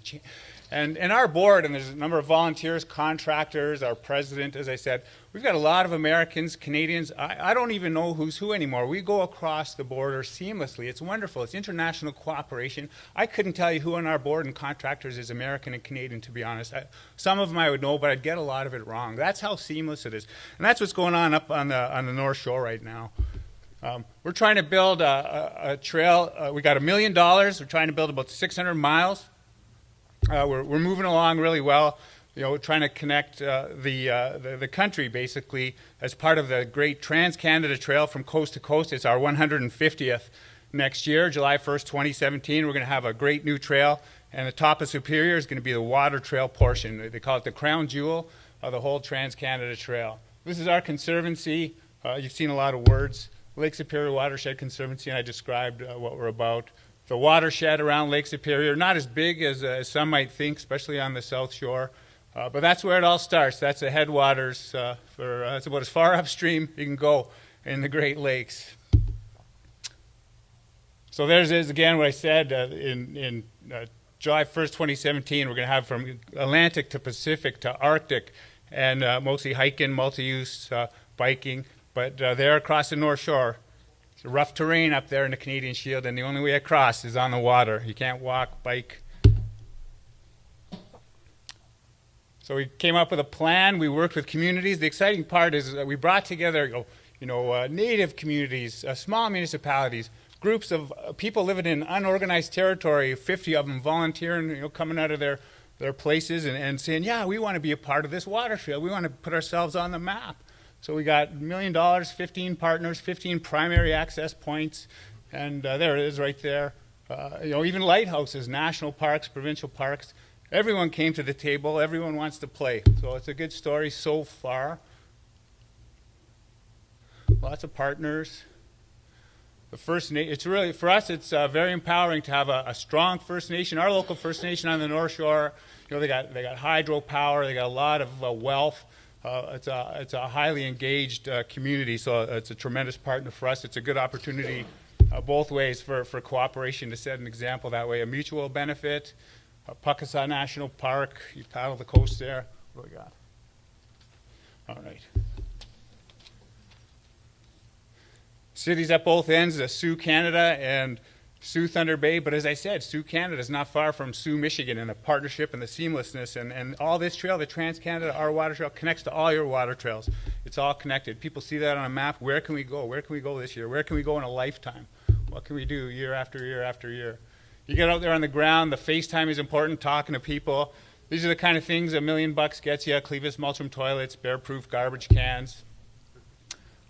And our board, and there's a number of volunteers, contractors, our president, as I said, we've got a lot of Americans, Canadians. I don't even know who's who anymore. We go across the border seamlessly. It's wonderful. It's international cooperation. I couldn't tell you who on our board and contractors is American and Canadian, to be honest. Some of them I would know, but I'd get a lot of it wrong. That's how seamless it is. And that's what's going on up on the North Shore right now. We're trying to build a trail. We got $1 million. We're trying to build about 600 miles. We're moving along really well. We're trying to connect the country basically as part of the great Trans-Canada Trail from coast to coast. It's our 150th next year, July 1st, 2017. We're going to have a great new trail, and the top of Superior is going to be the water trail portion. They call it the crown jewel of the whole Trans-Canada Trail. This is our conservancy. You've seen a lot of words. Lake Superior Watershed Conservancy, and I described what we're about. The watershed around Lake Superior, not as big as some might think, especially on the South Shore, but that's where it all starts. That's the headwaters. It's about as far upstream you can go in the Great Lakes. So there's again what I said in July 1st, 2017. We're going to have from Atlantic to Pacific to Arctic, and mostly hiking, multi-use, biking. But there across the North Shore, it's rough terrain up there in the Canadian Shield, and the only way across is on the water. You can't walk, bike. So we came up with a plan. We worked with communities. The exciting part is that we brought together, native communities, small municipalities, groups of people living in unorganized territory, 50 of them volunteering, coming out of their places and saying, yeah, we want to be a part of this water trail. We want to put ourselves on the map. So we got $1 million, 15 partners, 15 primary access points, and there it is right there. Even lighthouses, national parks, provincial parks. Everyone came to the table. Everyone wants to play. So it's a good story so far. Lots of partners. The it's really, for us, it's very empowering to have a strong First Nation. Our local First Nation on the North Shore, they got hydropower, they got a lot of wealth. It's a highly engaged community, so it's a tremendous partner for us. It's a good opportunity both ways for cooperation to set an example that way. A mutual benefit. PechaKucha National Park, you paddle the coast there. What do we got? All right. Cities at both ends, Sioux, Canada, and Sioux Thunder Bay. But as I said, Sioux, Canada is not far from Sioux, Michigan, and the partnership and the seamlessness. And all this trail, the Trans-Canada, our water trail, connects to all your water trails. It's all connected. People see that on a map. Where can we go? Where can we go this year? Where can we go in a lifetime? What can we do year after year after year? You get out there on the ground. The FaceTime is important, talking to people. These are the kind of things $1 million gets you. Clevis Mulchum toilets, bear-proof garbage cans,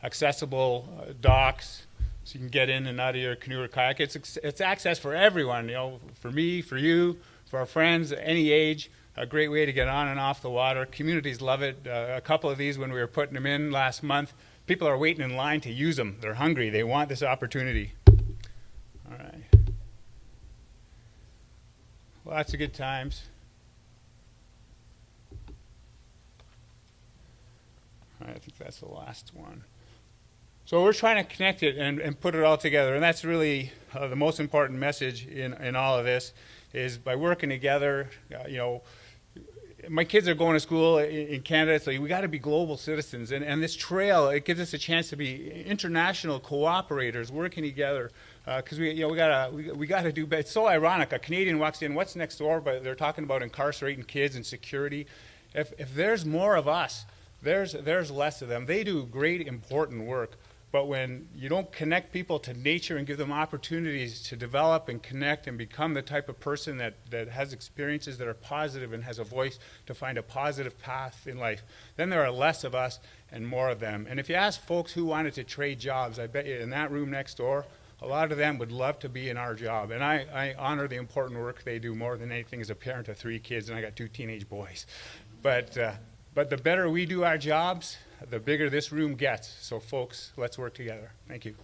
accessible docks, so you can get in and out of your canoe or kayak. It's access for everyone, for me, for you, for our friends, any age. A great way to get on and off the water. Communities love it. A couple of these, when we were putting them in last month, people are waiting in line to use them. They're hungry. They want this opportunity. All right. Lots of good times. All right, I think that's the last one. So we're trying to connect it and put it all together, and that's really the most important message in all of this, is by working together. My kids are going to school in Canada, so we got to be global citizens, and this trail, it gives us a chance to be international cooperators working together, because we got to do better. It's so ironic. A Canadian walks in, what's next door? But they're talking about incarcerating kids and security. If there's more of us, there's less of them. They do great, important work. But when you don't connect people to nature and give them opportunities to develop and connect and become the type of person that has experiences that are positive and has a voice to find a positive path in life, then there are less of us and more of them. And if you ask folks who wanted to trade jobs, I bet you in that room next door, a lot of them would love to be in our job. And I honor the important work they do more than anything as a parent of 3 kids, and I got 2 teenage boys. But the better we do our jobs, the bigger this room gets. So folks, let's work together. Thank you.